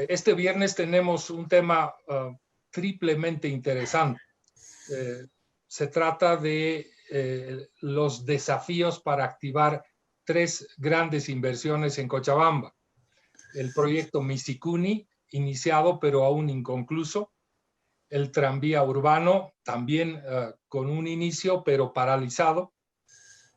Este viernes tenemos un tema triplemente interesante. Se trata de los desafíos para activar 3 grandes inversiones en Cochabamba. El proyecto Misikuni, iniciado pero aún inconcluso. El tranvía urbano, también con un inicio pero paralizado.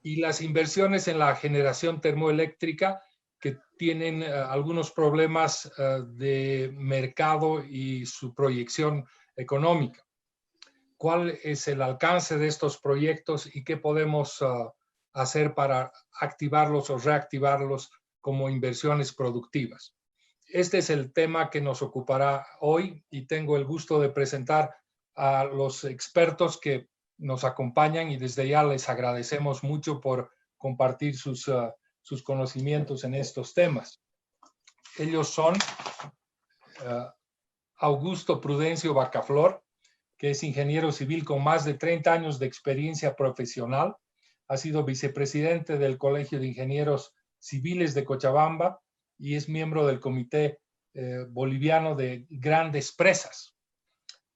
Y las inversiones en la generación termoeléctrica, que tienen algunos problemas de mercado y su proyección económica. ¿Cuál es el alcance de estos proyectos y qué podemos hacer para activarlos o reactivarlos como inversiones productivas? Este es el tema que nos ocupará hoy y tengo el gusto de presentar a los expertos que nos acompañan y desde ya les agradecemos mucho por compartir sus conocimientos en estos temas. Ellos son Augusto Prudencio Bacaflor, que es ingeniero civil con más de 30 años de experiencia profesional. Ha sido vicepresidente del Colegio de Ingenieros Civiles de Cochabamba y es miembro del Comité Boliviano de Grandes Presas.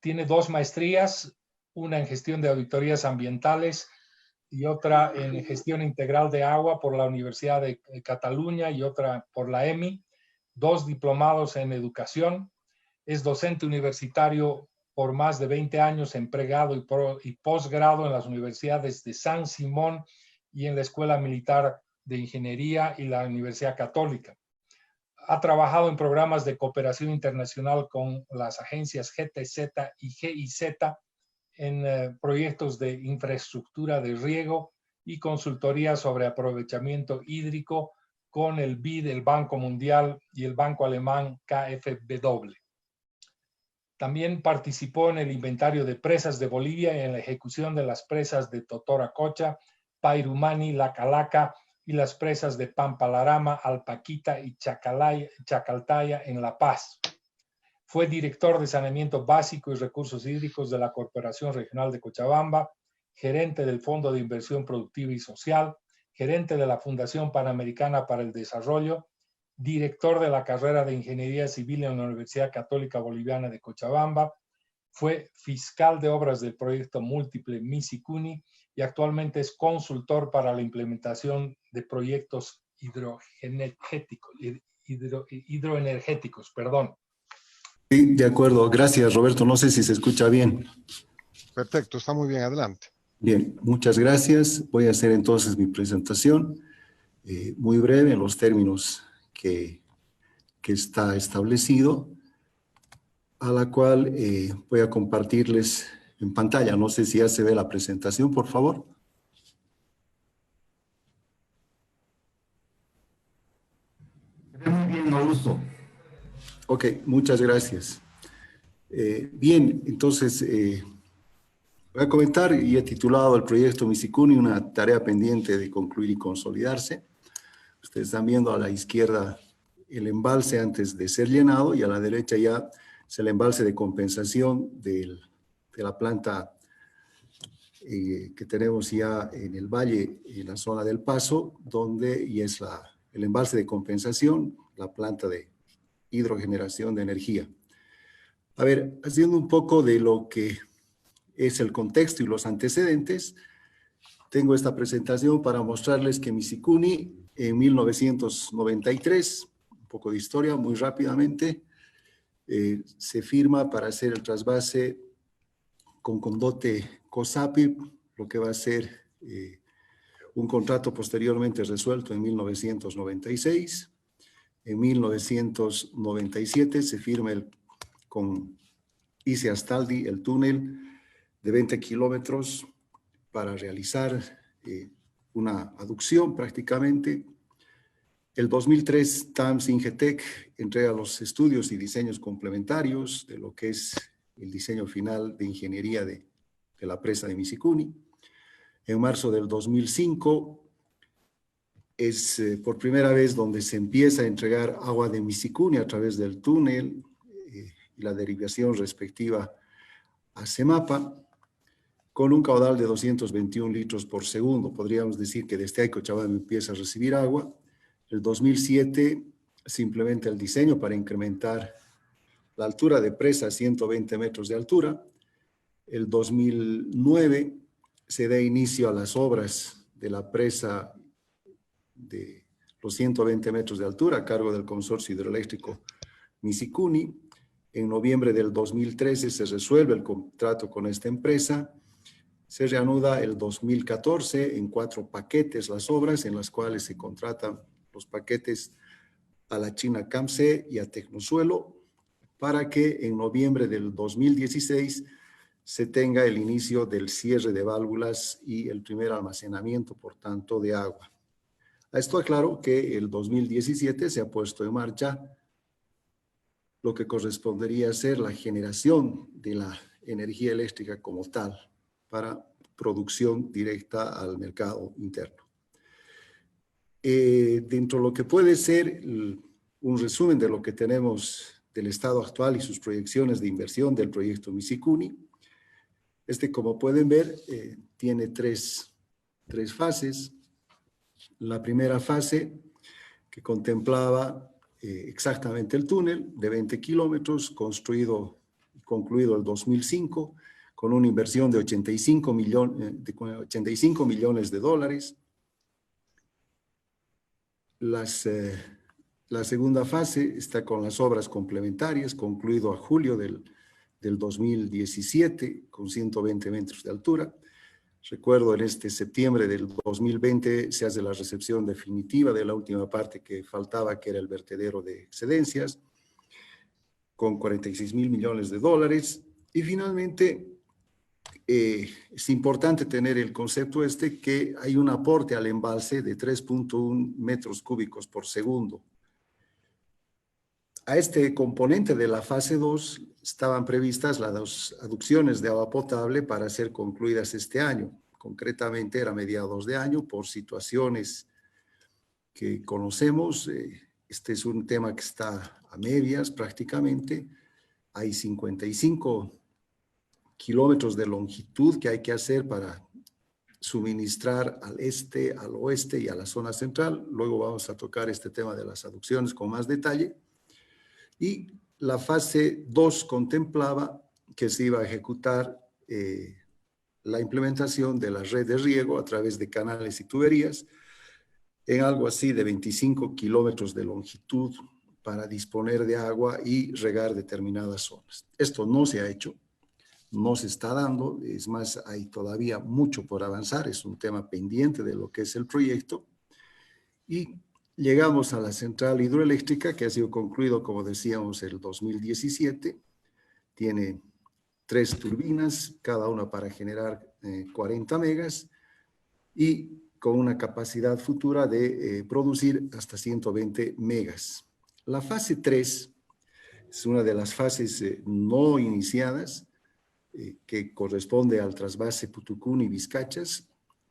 Tiene 2 maestrías, una en gestión de auditorías ambientales y otra en gestión integral de agua por la Universidad de Cataluña y otra por la EMI, 2 diplomados en educación. Es docente universitario por más de 20 años en pregrado y posgrado en las universidades de San Simón y en la Escuela Militar de Ingeniería y la Universidad Católica. Ha trabajado en programas de cooperación internacional con las agencias GTZ y GIZ en proyectos de infraestructura de riego y consultoría sobre aprovechamiento hídrico con el BID, el Banco Mundial y el banco alemán KfW. También participó en el inventario de presas de Bolivia y en la ejecución de las presas de Totoracocha, Pairumani, Lacalaca y las presas de Pampalarama, Alpaquita y Chacaltaya en La Paz. Fue director de Saneamiento Básico y Recursos Hídricos de la Corporación Regional de Cochabamba, gerente del Fondo de Inversión Productiva y Social, gerente de la Fundación Panamericana para el Desarrollo, director de la carrera de Ingeniería Civil en la Universidad Católica Boliviana de Cochabamba, fue fiscal de obras del proyecto múltiple Misikuni y actualmente es consultor para la implementación de proyectos hidroenergéticos. Sí, de acuerdo. Gracias, Roberto. No sé si se escucha bien. Perfecto, está muy bien. Adelante. Bien, muchas gracias. Voy a hacer entonces mi presentación muy breve en los términos que está establecido, a la cual voy a compartirles en pantalla. No sé si ya se ve la presentación, por favor. Muy bien, Augusto. Ok, muchas gracias. Bien, entonces voy a comentar y he titulado el proyecto Misikuni, una tarea pendiente de concluir y consolidarse. Ustedes están viendo a la izquierda el embalse antes de ser llenado y a la derecha ya es el embalse de compensación de la planta que tenemos ya en el valle, en la zona del Paso, donde ya es el embalse de compensación, la planta de hidrogeneración de energía. A ver, haciendo un poco de lo que es el contexto y los antecedentes, tengo esta presentación para mostrarles que Misikuni en 1993, un poco de historia muy rápidamente, se firma para hacer el trasvase con Condote COSAPI, lo que va a ser un contrato posteriormente resuelto en 1996. En 1997 se firma con ICE Astaldi el túnel de 20 kilómetros para realizar una aducción prácticamente. El 2003 TAMS Ingetec entrega los estudios y diseños complementarios de lo que es el diseño final de ingeniería de la presa de Misikuni. En marzo del 2005 es por primera vez donde se empieza a entregar agua de Misikuni a través del túnel y la derivación respectiva a CEMAPA, con un caudal de 221 litros por segundo. Podríamos decir que desde ahí Cochabamba empieza a recibir agua. En el 2007 se implementa el diseño para incrementar la altura de presa 120 metros de altura. El 2009 se da inicio a las obras de la presa de los 120 metros de altura a cargo del consorcio hidroeléctrico Misicuni. En noviembre del 2013 se resuelve el contrato con esta empresa. Se reanuda el 2014 en 4 paquetes las obras, en las cuales se contratan los paquetes a la China Camse y a Tecnosuelo, para que en noviembre del 2016 se tenga el inicio del cierre de válvulas y el primer almacenamiento, por tanto, de agua. A esto aclaro que el 2017 se ha puesto en marcha lo que correspondería a ser la generación de la energía eléctrica como tal para producción directa al mercado interno. Dentro de lo que puede ser un resumen de lo que tenemos del estado actual y sus proyecciones de inversión del proyecto Misicuni, como pueden ver, tiene tres fases. La primera fase, que contemplaba exactamente el túnel de 20 kilómetros, construido y concluido el 2005, con una inversión de 85 millones de dólares. La segunda fase está con las obras complementarias, concluido a julio del 2017, con 120 metros de altura. Recuerdo, en septiembre del 2020 se hace la recepción definitiva de la última parte que faltaba, que era el vertedero de excedencias, con 46 mil millones de dólares. Y finalmente, es importante tener el concepto que hay un aporte al embalse de 3.1 metros cúbicos por segundo. A este componente de la fase 2 estaban previstas las aducciones de agua potable para ser concluidas este año. Concretamente era mediados de año, por situaciones que conocemos. Este es un tema que está a medias prácticamente. Hay 55 kilómetros de longitud que hay que hacer para suministrar al este, al oeste y a la zona central. Luego vamos a tocar este tema de las aducciones con más detalle. Y la fase 2 contemplaba que se iba a ejecutar la implementación de la red de riego a través de canales y tuberías en algo así de 25 kilómetros de longitud para disponer de agua y regar determinadas zonas. Esto no se ha hecho, no se está dando, es más, hay todavía mucho por avanzar, es un tema pendiente de lo que es el proyecto. Y llegamos a la central hidroeléctrica, que ha sido concluido, como decíamos, el 2017. Tiene 3 turbinas, cada una para generar 40 megas y con una capacidad futura de producir hasta 120 megas. La fase 3 es una de las fases no iniciadas, que corresponde al trasvase Putucuni-Vizcachas,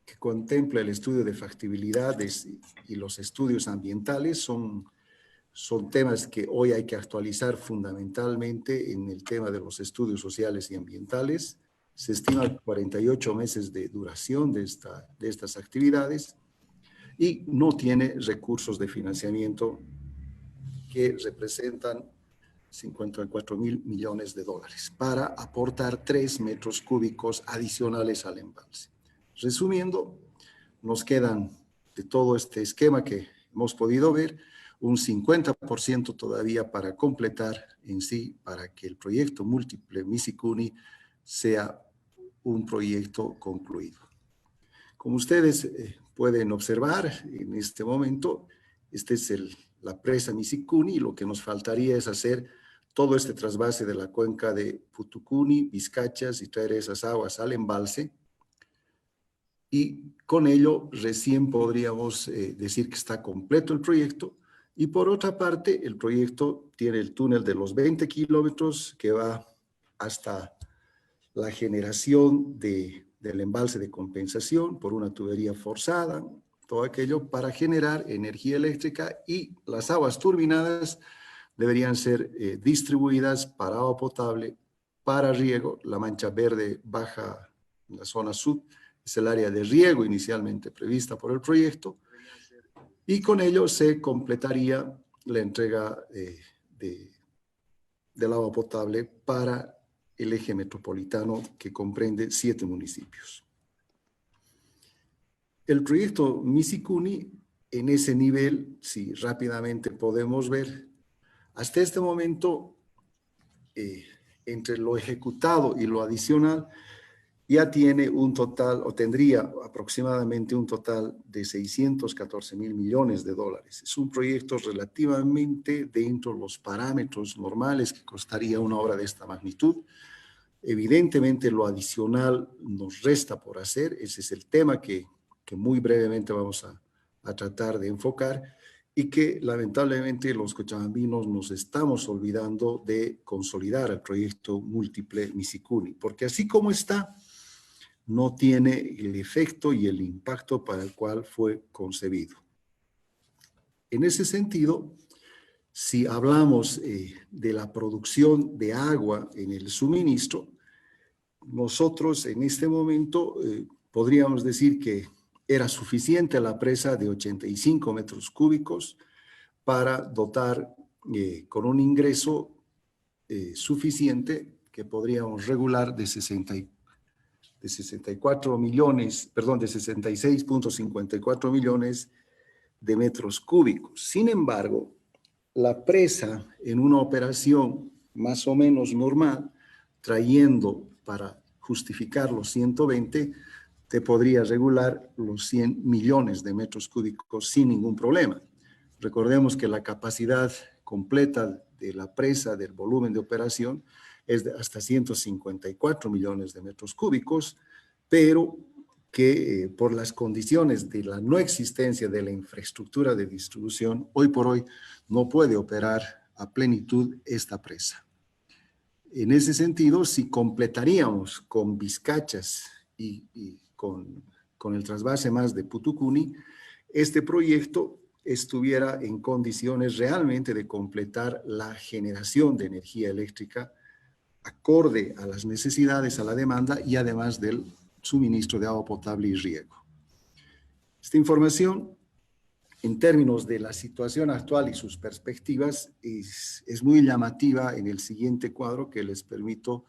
que contempla el estudio de factibilidades y los estudios ambientales. Son temas que hoy hay que actualizar fundamentalmente en el tema de los estudios sociales y ambientales. Se estima 48 meses de duración de estas actividades y no tiene recursos de financiamiento que representan 54 mil millones de dólares para aportar 3 metros cúbicos adicionales al embalse. Resumiendo, nos quedan de todo este esquema que hemos podido ver, un 50% todavía para completar en sí, para que el proyecto múltiple Misicuni sea un proyecto concluido. Como ustedes pueden observar en este momento, esta es la presa Misicuni, y lo que nos faltaría es hacer todo este trasvase de la cuenca de Putucuni, Vizcachas, y traer esas aguas al embalse. Y con ello recién podríamos decir que está completo el proyecto. Y por otra parte, el proyecto tiene el túnel de los 20 kilómetros que va hasta la generación del embalse de compensación por una tubería forzada, todo aquello para generar energía eléctrica, y las aguas turbinadas deberían ser distribuidas para agua potable, para riego. La mancha verde baja en la zona sur, es el área de riego inicialmente prevista por el proyecto, y con ello se completaría la entrega de del agua potable para el eje metropolitano que comprende 7 municipios. El proyecto Misikuni, en ese nivel, si rápidamente podemos ver, hasta este momento, entre lo ejecutado y lo adicional, ya tiene un total, o tendría aproximadamente un total de 614.000 millones de dólares. Es un proyecto relativamente dentro de los parámetros normales que costaría una obra de esta magnitud. Evidentemente, lo adicional nos resta por hacer. Ese es el tema que muy brevemente vamos a tratar de enfocar y que lamentablemente los cochabambinos nos estamos olvidando de consolidar el proyecto múltiple Misikuni, porque así como está, no tiene el efecto y el impacto para el cual fue concebido. En ese sentido, si hablamos de la producción de agua en el suministro, nosotros en este momento podríamos decir que era suficiente la presa de 85 metros cúbicos para dotar con un ingreso suficiente que podríamos regular de 66.54 millones de metros cúbicos. Sin embargo, la presa en una operación más o menos normal, trayendo para justificar los 120, te podría regular los 100 millones de metros cúbicos sin ningún problema. Recordemos que la capacidad completa de la presa del volumen de operación es de hasta 154 millones de metros cúbicos, pero que por las condiciones de la no existencia de la infraestructura de distribución, hoy por hoy no puede operar a plenitud esta presa. En ese sentido, si completaríamos con Vizcachas y con el trasvase más de Putucuni, este proyecto estuviera en condiciones realmente de completar la generación de energía eléctrica acorde a las necesidades, a la demanda y además del suministro de agua potable y riego. Esta información, en términos de la situación actual y sus perspectivas, es muy llamativa en el siguiente cuadro que les permito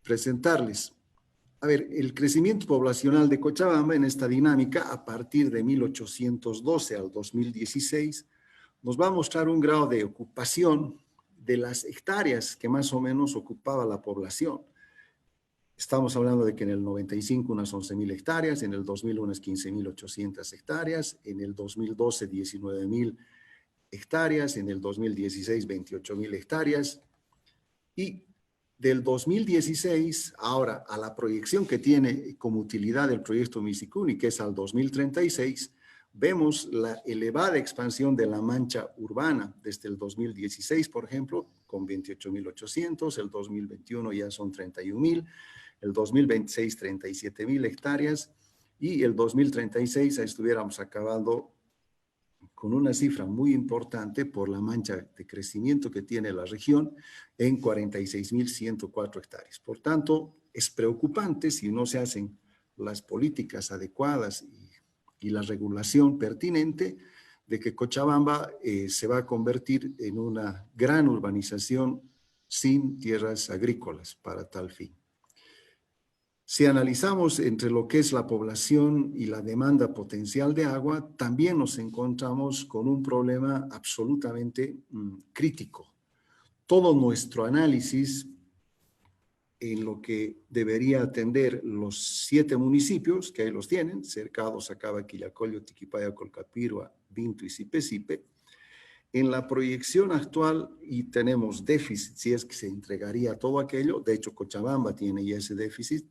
presentarles. A ver, el crecimiento poblacional de Cochabamba en esta dinámica a partir de 1812 al 2016 nos va a mostrar un grado de ocupación de las hectáreas que más o menos ocupaba la población. Estamos hablando de que en el 95 unas 11.000 hectáreas, en el 2000 unas 15.800 hectáreas, en el 2012 19.000 hectáreas, en el 2016 28.000 hectáreas y del 2016 ahora a la proyección que tiene como utilidad el proyecto Misikuni, que es al 2036, vemos la elevada expansión de la mancha urbana desde el 2016, por ejemplo, con 28.800, el 2021 ya son 31.000, el 2026 37.000 hectáreas y el 2036 estuviéramos acabando con una cifra muy importante por la mancha de crecimiento que tiene la región en 46.104 hectáreas. Por tanto, es preocupante si no se hacen las políticas adecuadas y la regulación pertinente de que Cochabamba se va a convertir en una gran urbanización sin tierras agrícolas para tal fin. Si analizamos entre lo que es la población y la demanda potencial de agua, también nos encontramos con un problema absolutamente crítico. Todo nuestro análisis en lo que debería atender los 7 municipios, que ahí los tienen, Cercado, Sacaba, Quillacollo, Tiquipaya, Colcapirua, Vinto y Sipe, en la proyección actual, y tenemos déficit, si es que se entregaría todo aquello, de hecho Cochabamba tiene ya ese déficit,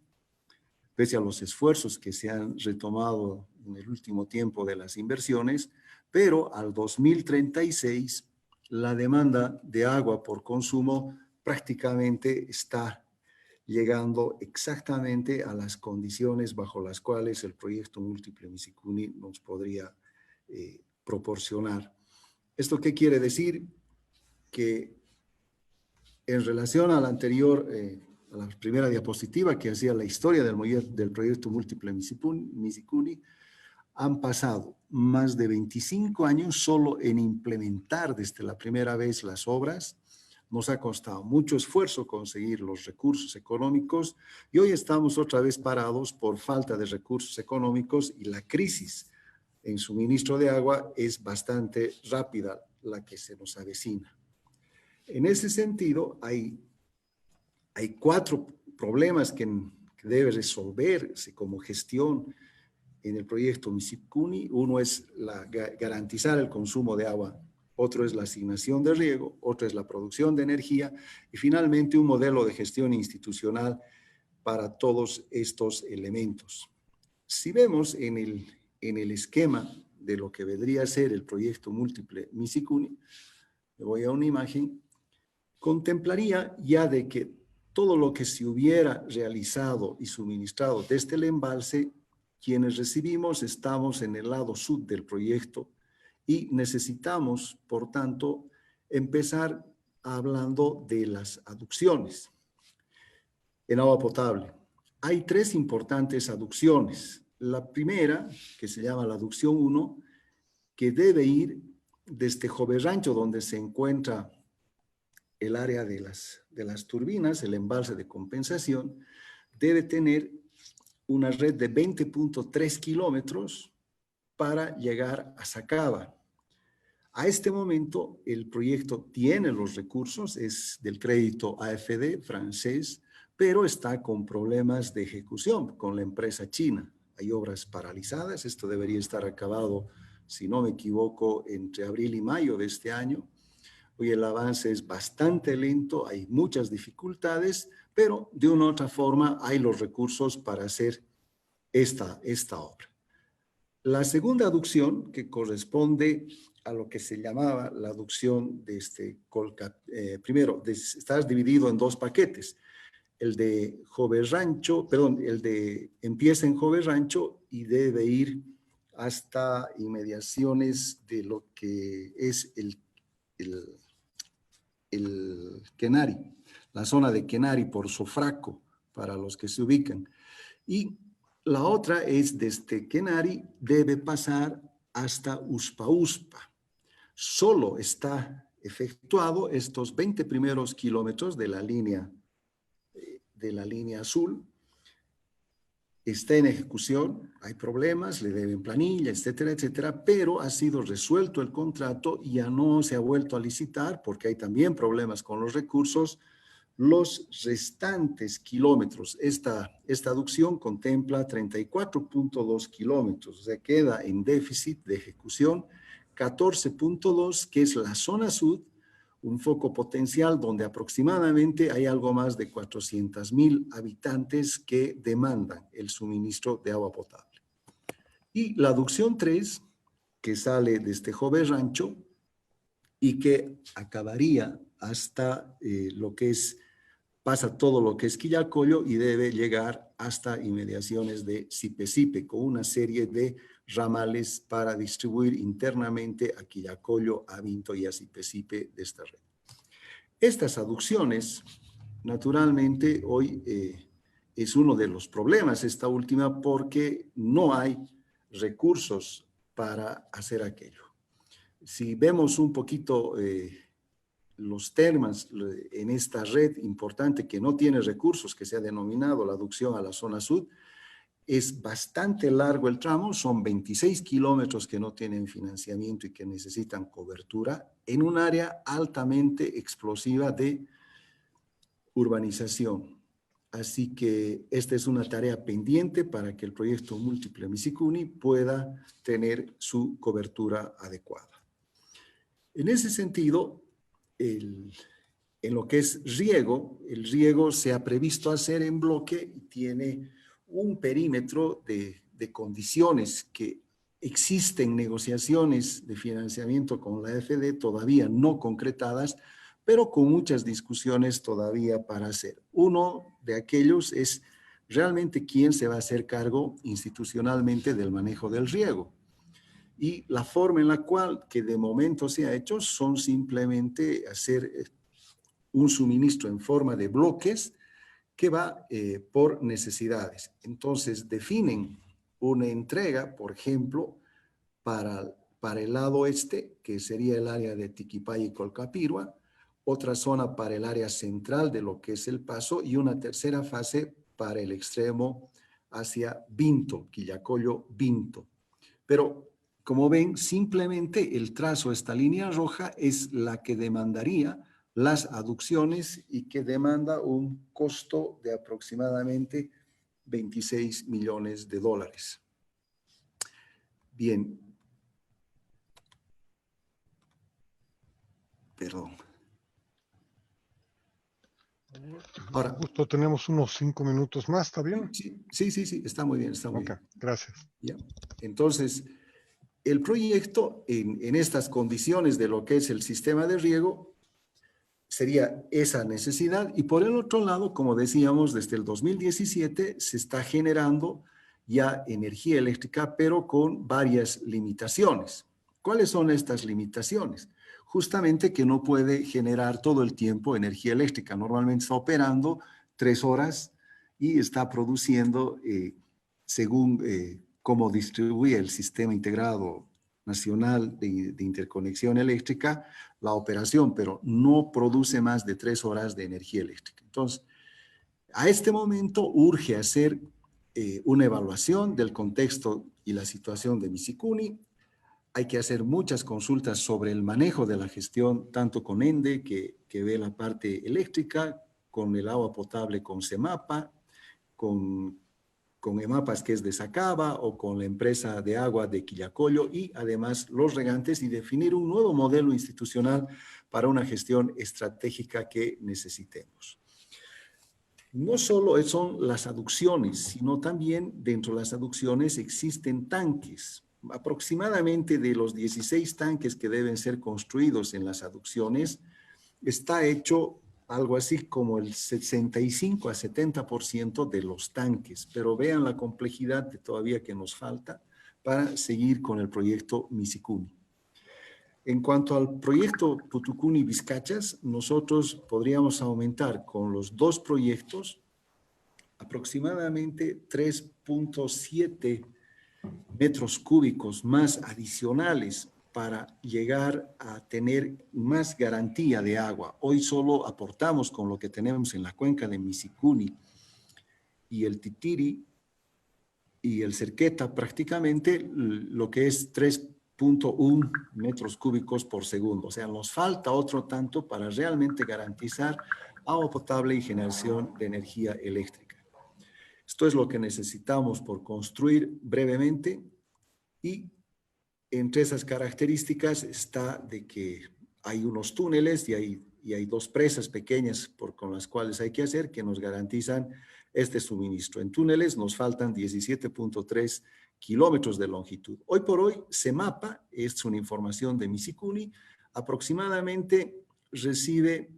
pese a los esfuerzos que se han retomado en el último tiempo de las inversiones, pero al 2036 la demanda de agua por consumo prácticamente está llegando exactamente a las condiciones bajo las cuales el proyecto múltiple Misikuni nos podría proporcionar. ¿Esto qué quiere decir? Que en relación a la anterior a la primera diapositiva que hacía la historia del proyecto múltiple Misikuni, han pasado más de 25 años solo en implementar desde la primera vez las obras, Nos ha costado mucho esfuerzo conseguir los recursos económicos y hoy estamos otra vez parados por falta de recursos económicos y la crisis en suministro de agua es bastante rápida la que se nos avecina. En ese sentido, hay 4 problemas que debe resolverse como gestión en el proyecto Misicuni. Uno es garantizar el consumo de agua, otro es la asignación de riego, otro es la producción de energía y finalmente un modelo de gestión institucional para todos estos elementos. Si vemos en el esquema de lo que vendría a ser el proyecto múltiple Misicuni, me voy a una imagen, contemplaría ya de que todo lo que se hubiera realizado y suministrado desde el embalse, quienes recibimos estamos en el lado sur del proyecto y necesitamos, por tanto, empezar hablando de las aducciones en agua potable. Hay 3 importantes aducciones. La primera, que se llama la aducción 1, que debe ir desde Joverrancho, donde se encuentra el área de las turbinas, el embalse de compensación, debe tener una red de 20.3 kilómetros para llegar a Sacaba. A este momento, el proyecto tiene los recursos, es del crédito AFD francés, pero está con problemas de ejecución con la empresa china. Hay obras paralizadas, esto debería estar acabado, si no me equivoco, entre abril y mayo de este año. Hoy el avance es bastante lento, hay muchas dificultades, pero de una u otra forma hay los recursos para hacer esta obra. La segunda aducción, que corresponde a lo que se llamaba la aducción de primero, está dividido en 2 paquetes. El de Joverrancho, empieza en Joverrancho y debe ir hasta inmediaciones de lo que es el Kenari, la zona de Kenari por Sofraco, para los que se ubican. Y la otra es desde Kenari, debe pasar hasta Uspa. Solo está efectuado estos 20 primeros kilómetros de la línea azul. Está en ejecución, hay problemas, le deben planilla, etcétera, etcétera, pero ha sido resuelto el contrato y ya no se ha vuelto a licitar porque hay también problemas con los recursos. Los restantes kilómetros, esta aducción contempla 34.2 kilómetros, o sea, queda en déficit de ejecución 14.2, que es la zona sur, un foco potencial donde aproximadamente hay algo más de 400,000 habitantes que demandan el suministro de agua potable. Y la aducción 3, que sale desde Joverrancho y que acabaría hasta pasa todo lo que es Quillacollo y debe llegar hasta inmediaciones de Sipe, con una serie de ramales para distribuir internamente a Quillacollo, a Vinto y a Sipe de esta red. Estas aducciones, naturalmente, hoy es uno de los problemas, esta última, porque no hay recursos para hacer aquello. Si vemos un poquito los temas en esta red importante que no tiene recursos, que se ha denominado la aducción a la zona sur, es bastante largo el tramo, son 26 kilómetros que no tienen financiamiento y que necesitan cobertura en un área altamente explosiva de urbanización. Así que esta es una tarea pendiente para que el proyecto múltiple Misicuni pueda tener su cobertura adecuada. En ese sentido, en lo que es riego, el riego se ha previsto hacer en bloque y tiene un perímetro de condiciones que existen negociaciones de financiamiento con la AFD todavía no concretadas, pero con muchas discusiones todavía para hacer. Uno de aquellos es realmente quién se va a hacer cargo institucionalmente del manejo del riego. Y la forma en la cual que de momento se ha hecho son simplemente hacer un suministro en forma de bloques que va por necesidades. Entonces definen una entrega, por ejemplo, para el lado este, que sería el área de Tiquipay y Colcapirua, otra zona para el área central de lo que es el paso y una tercera fase para el extremo hacia Vinto, Quillacollo, Vinto. Pero como ven, simplemente el trazo de esta línea roja es la que demandaría las aducciones y que demanda un costo de aproximadamente 26 millones de dólares. Bien. Perdón. Ahora, justo tenemos unos 5 minutos más, ¿está bien? Sí, está muy bien, está muy bien. Gracias. ¿Ya? Entonces, el proyecto en estas condiciones de lo que es el sistema de riego sería esa necesidad y por el otro lado, como decíamos, desde el 2017 se está generando ya energía eléctrica, pero con varias limitaciones. ¿Cuáles son estas limitaciones? Justamente que no puede generar todo el tiempo energía eléctrica. Normalmente está operando 3 horas y está produciendo según cómo distribuye el sistema integrado nacional de interconexión eléctrica, la operación, pero no produce más de 3 horas de energía eléctrica. Entonces, a este momento urge hacer una evaluación del contexto y la situación de Misicuni. Hay que hacer muchas consultas sobre el manejo de la gestión, tanto con ENDE, que ve la parte eléctrica, con el agua potable con CEMAPA, con EMAPAS, que es de Sacaba, o con la empresa de agua de Quillacollo, y además los regantes, y definir un nuevo modelo institucional para una gestión estratégica que necesitemos. No solo son las aducciones, sino también dentro de las aducciones existen tanques. Aproximadamente de los 16 tanques que deben ser construidos en las aducciones, está hecho algo así como el 65 a 70% de los tanques, pero vean la complejidad de todavía que nos falta para seguir con el proyecto Misicuni. En cuanto al proyecto Putucuni-Vizcachas, nosotros podríamos aumentar con los dos proyectos aproximadamente 3.7 metros cúbicos más adicionales para llegar a tener más garantía de agua. Hoy solo aportamos con lo que tenemos en la cuenca de Misicuni y el Titiri y el Cerqueta prácticamente lo que es 3.1 metros cúbicos por segundo. O sea, nos falta otro tanto para realmente garantizar agua potable y generación de energía eléctrica. Esto es lo que necesitamos por construir brevemente y entre esas características está de que hay unos túneles y hay dos presas pequeñas con las cuales hay que hacer que nos garantizan este suministro. En túneles nos faltan 17.3 kilómetros de longitud. Hoy por hoy, CEMAPA, es una información de Misicuni, aproximadamente recibe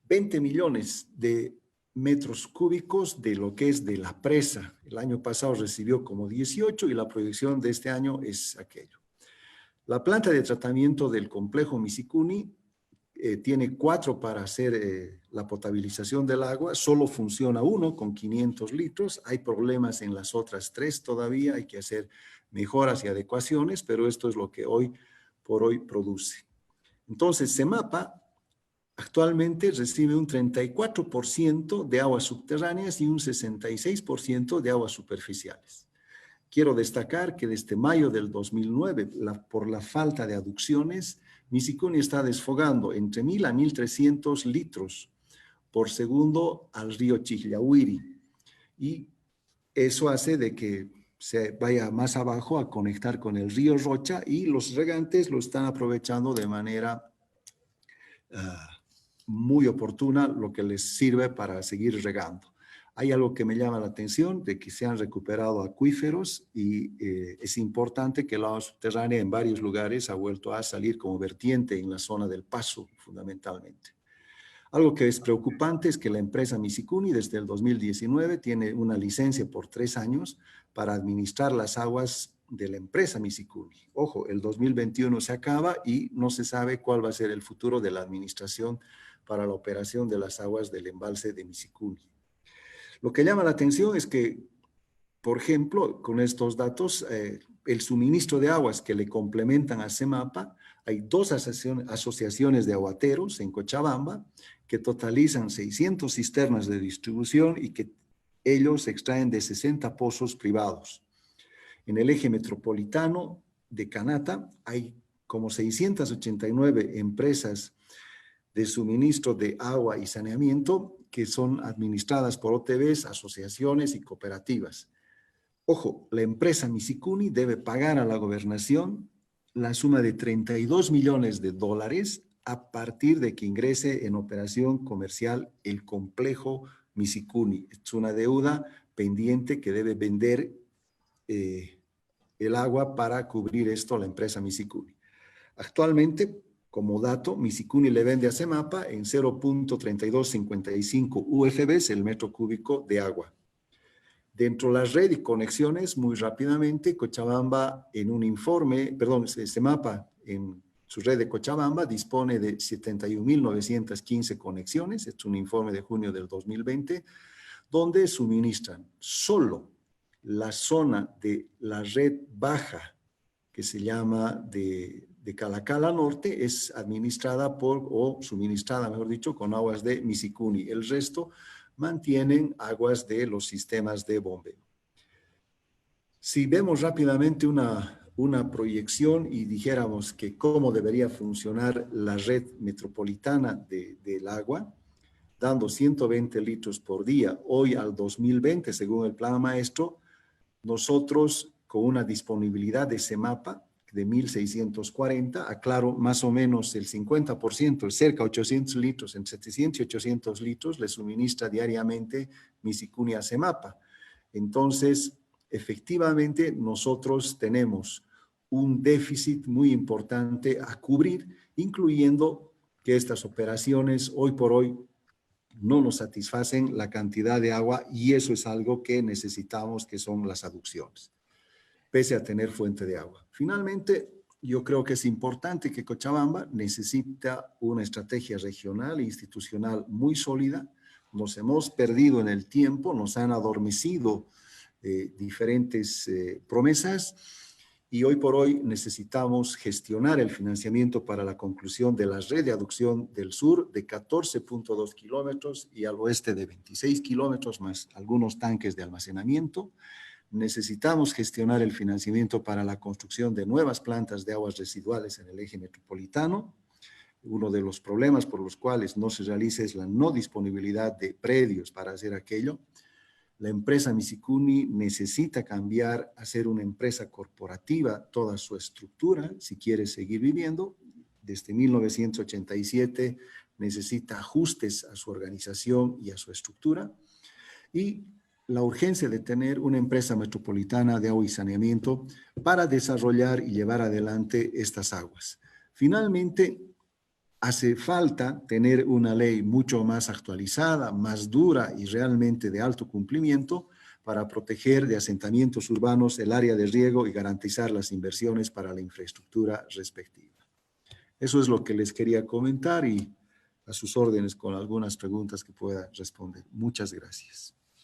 20 millones de metros cúbicos de lo que es de la presa. El año pasado recibió como 18 y la proyección de este año es aquello. La planta de tratamiento del complejo Misicuni tiene 4 para hacer la potabilización del agua, solo funciona 1 con 500 litros, hay problemas en las otras 3 todavía, hay que hacer mejoras y adecuaciones, pero esto es lo que hoy por hoy produce. Entonces, CEMAPA actualmente recibe un 34% de aguas subterráneas y un 66% de aguas superficiales. Quiero destacar que desde mayo del 2009, por la falta de aducciones, Misicuni está desfogando entre 1.000 a 1.300 litros por segundo al río Chillahuiri. Y eso hace de que se vaya más abajo a conectar con el río Rocha y los regantes lo están aprovechando de manera muy oportuna, lo que les sirve para seguir regando. Hay algo que me llama la atención, de que se han recuperado acuíferos y es importante que el agua subterránea en varios lugares ha vuelto a salir como vertiente en la zona del Paso, fundamentalmente. Algo que es preocupante es que la empresa Misicuni desde el 2019 tiene una licencia por 3 años para administrar las aguas de la empresa Misicuni. Ojo, el 2021 se acaba y no se sabe cuál va a ser el futuro de la administración para la operación de las aguas del embalse de Misicuni. Lo que llama la atención es que, por ejemplo, con estos datos, el suministro de aguas que le complementan a CEMAPA, hay 2 asociaciones de aguateros en Cochabamba que totalizan 600 cisternas de distribución y que ellos extraen de 60 pozos privados. En el eje metropolitano de Canata hay como 689 empresas de suministro de agua y saneamiento que son administradas por OTBs, asociaciones y cooperativas. Ojo, la empresa Misicuni debe pagar a la gobernación la suma de $32 millones a partir de que ingrese en operación comercial el complejo Misicuni. Es una deuda pendiente que debe vender el agua para cubrir esto a la empresa Misicuni. Actualmente, como dato, Misicuni le vende a CEMAPA en 0.3255 UFBs el metro cúbico de agua. Dentro de la red y conexiones, muy rápidamente, Cochabamba en un informe, perdón, CEMAPA en su red de Cochabamba dispone de 71.915 conexiones, es un informe de junio del 2020, donde suministran solo la zona de la red baja, que se llama de Calacala Norte, es administrada o suministrada, mejor dicho, con aguas de Misicuni. El resto mantienen aguas de los sistemas de bombeo. Si vemos rápidamente una proyección y dijéramos que cómo debería funcionar la red metropolitana del agua, dando 120 litros por día, hoy al 2020, según el plan maestro, nosotros con una disponibilidad de CEMAPA de 1.640, aclaro, más o menos el 50%, cerca de 800 litros, entre 700 y 800 litros, le suministra diariamente Misicuni a CEMAPA. Entonces, efectivamente, nosotros tenemos un déficit muy importante a cubrir, incluyendo que estas operaciones hoy por hoy no nos satisfacen la cantidad de agua y eso es algo que necesitamos, que son las aducciones, pese a tener fuente de agua. Finalmente, yo creo que es importante que Cochabamba necesita una estrategia regional e institucional muy sólida. Nos hemos perdido en el tiempo, nos han adormecido diferentes promesas y hoy por hoy necesitamos gestionar el financiamiento para la conclusión de la red de aducción del sur de 14.2 kilómetros y al oeste de 26 kilómetros, más algunos tanques de almacenamiento. Necesitamos gestionar el financiamiento para la construcción de nuevas plantas de aguas residuales en el eje metropolitano. Uno de los problemas por los cuales no se realiza es la no disponibilidad de predios para hacer aquello. La empresa Misicuni necesita cambiar a ser una empresa corporativa, toda su estructura, si quiere seguir viviendo. Desde 1987 necesita ajustes a su organización y a su estructura. Y la urgencia de tener una empresa metropolitana de agua y saneamiento para desarrollar y llevar adelante estas aguas. Finalmente, hace falta tener una ley mucho más actualizada, más dura y realmente de alto cumplimiento para proteger de asentamientos urbanos el área de riego y garantizar las inversiones para la infraestructura respectiva. Eso es lo que les quería comentar y a sus órdenes con algunas preguntas que pueda responder. Muchas gracias.